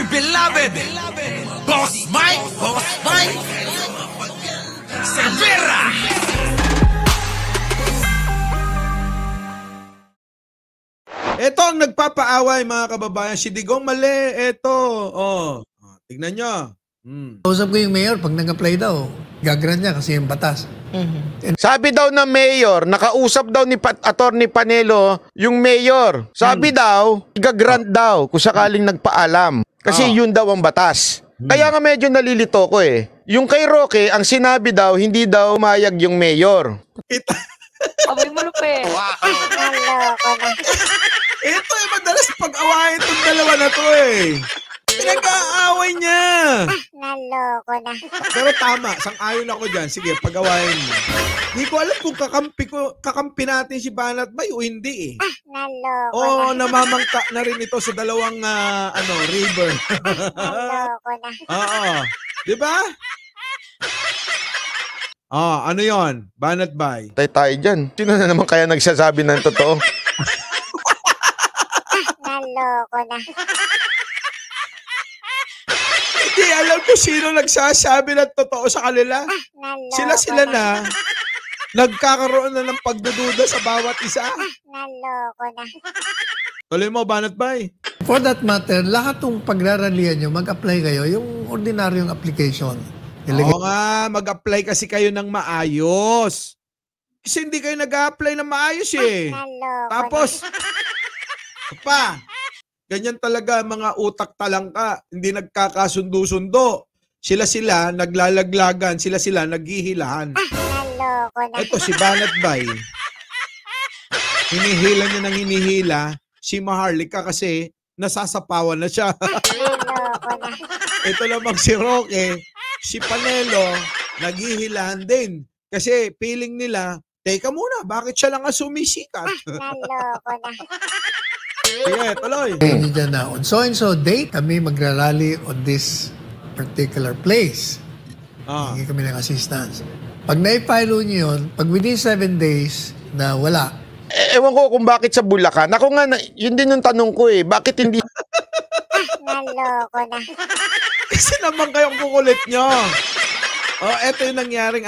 our beloved Boss Mike Severa. Ito ang nagpapaaway mga kababayan. Si Digong mali. Ito. Oh. Tignan nyo. Kausap ko yung mayor, pag nag-apply daw, gagran niya kasi yung batas. Sabi daw ng mayor, nakausap daw ni Attorney Panelo yung mayor. Sabi daw, gagrant daw kung sakaling nagpaalam. Kasi yun daw ang batas. Kaya nga medyo nalilito ko eh. Yung kay Roque, ang sinabi daw, hindi daw mayag yung mayor. Aboy mo lupe. Ito eh, madalas pag-awayan itong dalawa na to eh. Pinag-aaway niya. Naloko na. Pero tama, sang-ayon ako dyan. Sige, pag-awayan mo. Hindi ko alam kung kakampi natin si Banat Bay o hindi eh. Naloko na. Namamangka na rin ito sa dalawang river. Naloko na. Oo. Di ba? Ano yon? Banat Bay? Tayo dyan. Sino na naman kaya nagsasabi ng totoo? Naloko na. Hindi alam ko sino nagsasabi ng totoo sa kanila. Sila na. Nagkakaroon na ng pagdududa sa bawat isa. Naloko na. Tuloy mo, Banat Bay. For that matter, lahat ng pagraralihan nyo, mag-apply kayo, yung ordinaryong application. Oo nga, mag-apply kasi kayo ng maayos. Kasi hindi kayo nag-apply ng maayos eh. Naloko Tapos, ganyan talaga mga utak talangka, hindi nagkakasundo-sundo. Sila naglalaglagan, sila naghihilahan. Naloko na. Ito si Banat Bay. Hinihila niya ng hinihila si Maharlika kasi nasasapawan na siya. Naloko na. Ito namang si Roque, si Panelo, naghihilahan din. Kasi feeling nila, teka muna, bakit siya lang ang sumisikat? Naloko na. Sige, tuloy. Dyan na, on so-and-so date, kami magrarally on this particular place. Hindi kami ng assistance. Pag na-file nyo yun, pag within 7 days na wala. Ewan ko kung bakit sa Bulacan. Ako nga, yun din yung tanong ko eh. Bakit hindi... Naloko na. Kasi naman kayong kukulit nyo. Eto yung nangyaring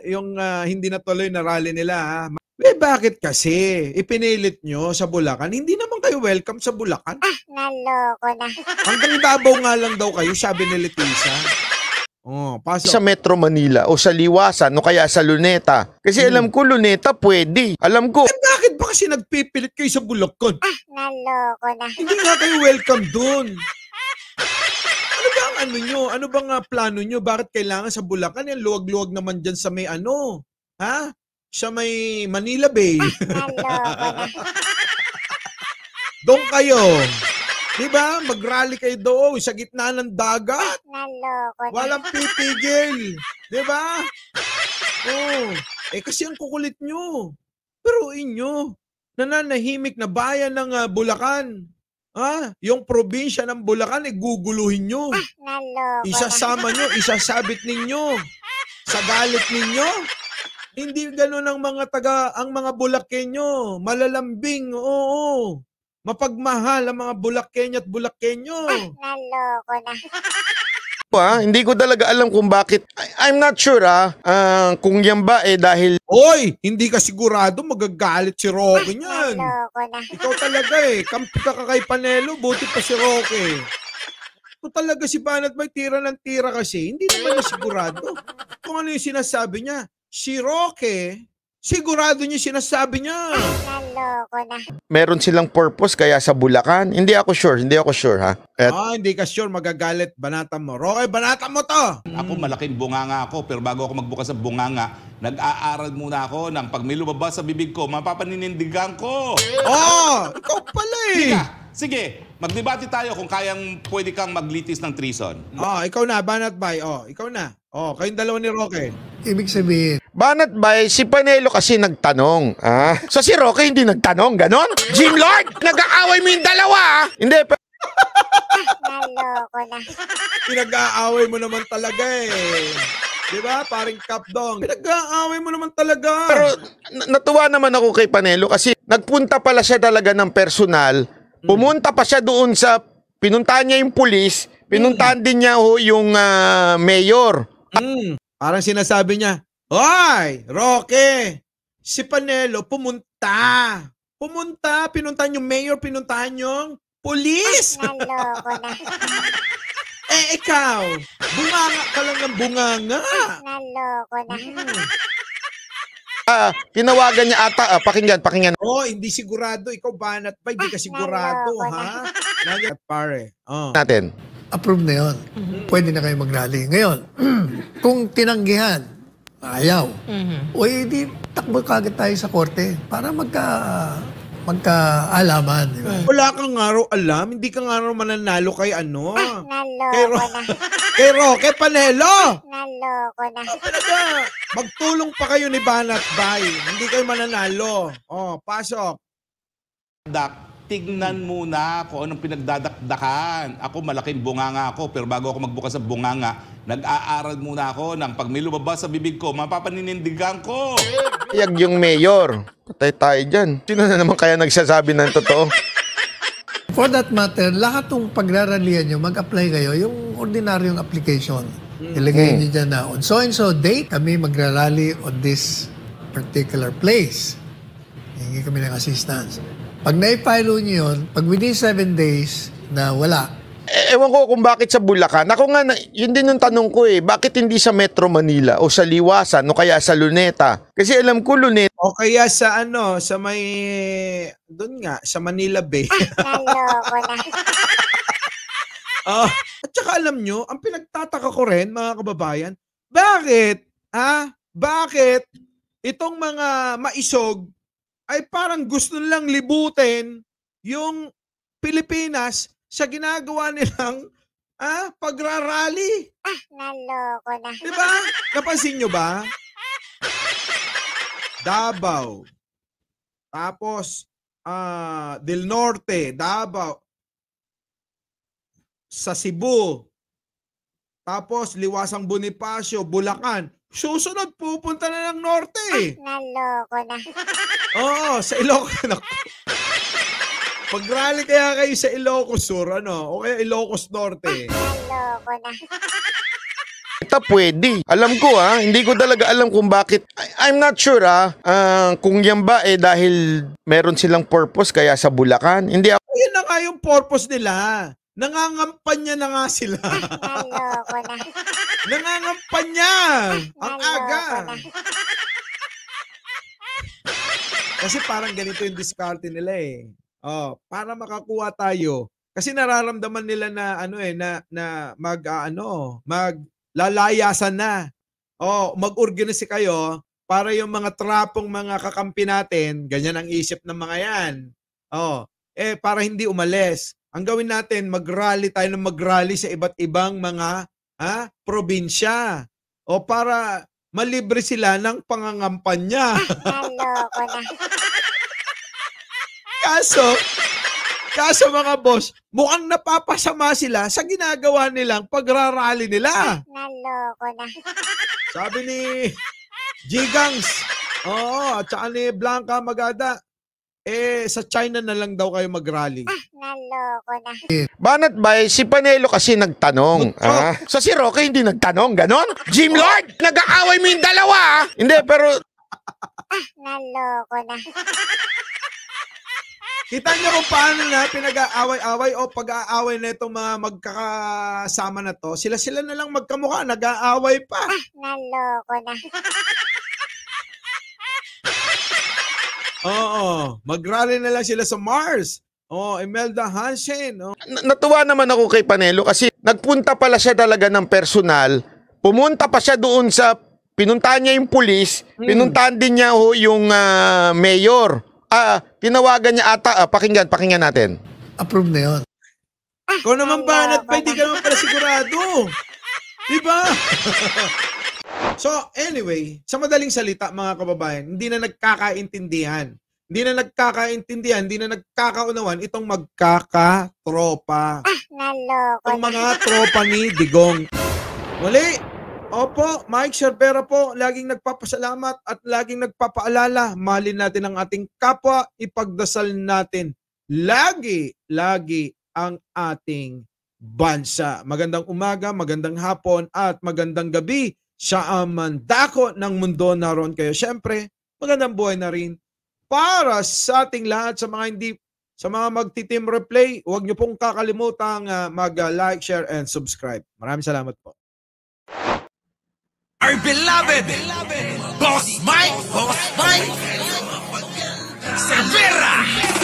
yung hindi natuloy na rally nila. Bakit kasi? Ipinilit nyo sa Bulacan. Hindi naman kayo welcome sa Bulacan. Naloko na. Hanggang Davao nga lang daw kayo, sabi ni Letisa. Pasok. Sa Metro Manila o sa Liwasan o kaya sa Luneta. Kasi alam ko Luneta pwede. Alam ko. Bakit ba kasi nagpipilit kayo sa Bulacan? Naloko na. Hindi nga kayo welcome dun. Ano ba ang nyo? Ano bang plano nyo? Bakit kailangan sa Bulacan? Yan, luwag-luwag naman dyan sa may Ha? Sa may Manila Bay. Naloko na. Doon kayo. Diba? Mag-rally kayo doon sa gitna ng dagat. Naloko na. Walang pipigil. Diba? Kasi ang kukulit nyo. Pero inyo, nananahimik na bayan ng Bulacan. Yung probinsya ng Bulacan, guguluhin nyo. Naloko na. Isasama nyo, isasabit ninyo. Sa galit ninyo. Hindi gano'n ang mga Bulakenyo. Malalambing, oo. Mapagmahal ang mga Bulakenyo at Bulakenyo. Naloko na. Hindi ko talaga alam kung bakit. I'm not sure kung yan ba dahil... Oy, hindi ka sigurado magagalit si Roque niyan. Naloko na. Ikaw talaga kampi ka kay Panelo, buti pa si Roque. Ito talaga si Banat Bay, tira ng tira kasi. Hindi naman na sigurado. Kung ano yung sinasabi niya. Si Roque, sigurado niya sinasabi niya. Naloko na. Meron silang purpose kaya sa Bulacan. Hindi ako sure ha. Hindi ka sure, magagalit, banatan mo. Roque, banatan mo to. Ako malaking bunganga ako, pero bago ako magbukas ng bunganga, nag-aaral muna ako ng pag may lumabas sa bibig ko, mapapaninindigan ko. Ikaw pala eh. Sige, magdebate tayo kung pwede kang maglitis ng treason. Ikaw na, Banat Bay. Ikaw na. Kayong dalawa ni Roque. Ibig sabihin, Banat Bay, si Panelo kasi nagtanong. So si Roque hindi nagtanong, ganon? Jim Lord, nag-aaway mo yung dalawa. Hindi, Naloko na. Pinag-aaway mo naman talaga eh. Diba? Paring Kapdong. Pinag-aaway mo naman talaga. pero natuwa naman ako kay Panelo kasi nagpunta pala siya talaga ng personal. Pumunta pa siya doon sa pinuntahan niya yung pulis, pinuntahan din niya yung mayor. Parang sinasabi niya, "Hoy, Roque, si Panelo pumunta. Pinuntahan yung mayor, pinuntahan yung pulis." Naloko na. Eh, ikaw, bunganga ka lang ng bunganga. Naloko na. Tinawagan niya ata, pakinggan. Oh, hindi sigurado. Ikaw banat pa, hindi ka sigurado, ha? At pare. Natin. Approve na yun. Pwede na kayo mag-rally. Ngayon, kung tinanggihan, ayaw. O hindi, takbo kagad tayo sa korte para magkaalaman. Di ba? Wala kang nga raw alam, hindi ka nga raw mananalo kay ano. Naloko na. Kay Roque Panelo. Naloko na. Talaga, magtulong pa kayo ni Banat Bay. Hindi kayo mananalo. Oh, pasok. Tignan muna kung anong pinagdadakdakan. Ako, malaking bunganga ako, pero bago ako magbukas ng bunganga, nag-aaral muna ako ng pag may lumabas sa bibig ko, mapapaninindigan ko. Yag yung mayor. Patay tayo dyan. Sino na naman kaya nagsasabi ng totoo? For that matter, lahat ng pagraralihan nyo, mag-apply kayo yung ordinaryong application. Ilagay nyo dyan na on so and so date, kami magrarally on this particular place. Hingi kami ng assistance. Pag na-file nyo yun, pag within 7 days na wala. Ewan ko kung bakit sa Bulacan. Ako nga, yun din yung tanong ko bakit hindi sa Metro Manila o sa Liwasan o kaya sa Luneta? Kasi alam ko Luneta. O kaya sa ano, sa may, doon nga, sa Manila Bay. Naloko na. At saka alam nyo, ang pinagtataka ko rin, mga kababayan, bakit itong mga maisog ay parang gusto nilang libutin yung Pilipinas sa ginagawa nilang pagrarally. Naloko na. Diba? Napansin nyo ba? Davao. Tapos, Del Norte, Davao. Sa Cebu. Tapos, Liwasang Bonifacio, Bulacan. Susunod, pupunta na ng Norte. Naloko na. Oo, sa Ilocos. Pag-rally kaya kayo sa Ilocos Sur, o kaya Ilocos Norte. Naloko na. Ito pwede. Alam ko hindi ko talaga alam kung bakit. I'm not sure kung yan ba dahil meron silang purpose kaya sa Bulacan. Hindi ako. Ayun na nga yung purpose nila. Nangangampanya na nga sila. Naloko na. Nangangampanya. Ang aga. Kasi parang ganito yung diskarte nila para makakuha tayo. Kasi nararamdaman nila na maglalayasan na. Mag-organize kayo para yung mga trapong mga kakampi natin, ganyan ang isip ng mga yan. Para hindi umalis. Ang gawin natin, mag-rally tayo ng mag-rally sa iba't ibang mga probinsya. Para malibre sila ng pangangampanya. Naloko na. Kaso mga boss, mukhang napapasama sila sa ginagawa nilang pagrarally nila. Naloko na. Sabi ni Gigangs, at saka ni Blanca Magada, sa China na lang daw kayo mag-rally. Naloko na. Banat ba si Panelo kasi nagtanong. So si Roque hindi nagtanong, ganon? Jim Lord, nag-aaway mo yung dalawa. Hindi, pero Naloko na. kita niyo kung paano na pinag-aaway-away o pag-aaway na itong mga magkakasama na to. Sila na lang magkamukha, nag-aaway pa. Naloko na. Mag-rally na lang sila sa Mars. Imelda Hansen. Natuwa naman ako kay Panelo kasi nagpunta pala siya talaga ng personal. Pumunta pa siya doon pinuntahan niya yung pulis, pinuntahan din niya yung mayor. Tinawagan niya ata, pakinggan natin. Approve na yun. Kung naman Banat pa, hindi ka naman pala sigurado. Diba? So, anyway, sa madaling salita, mga kababayan, hindi na nagkakaintindihan. Hindi na nagkakaunawan itong magkakatropa. Naloko Itong na. mga tropa ni Digong. Muli, opo, Mike Cervera po, laging nagpapasalamat at laging nagpapaalala. Mahalin natin ang ating kapwa, ipagdasal natin. Lagi ang ating bansa. Magandang umaga, magandang hapon, at magandang gabi sa mandako ng mundo naroon kayo. Siyempre, magandang buhay na rin para sa ating lahat, sa mga magti-team replay. Huwag niyo pong kakalimutang mag-like, share, and subscribe. Maraming salamat po. Our beloved Boss Mike Cervera.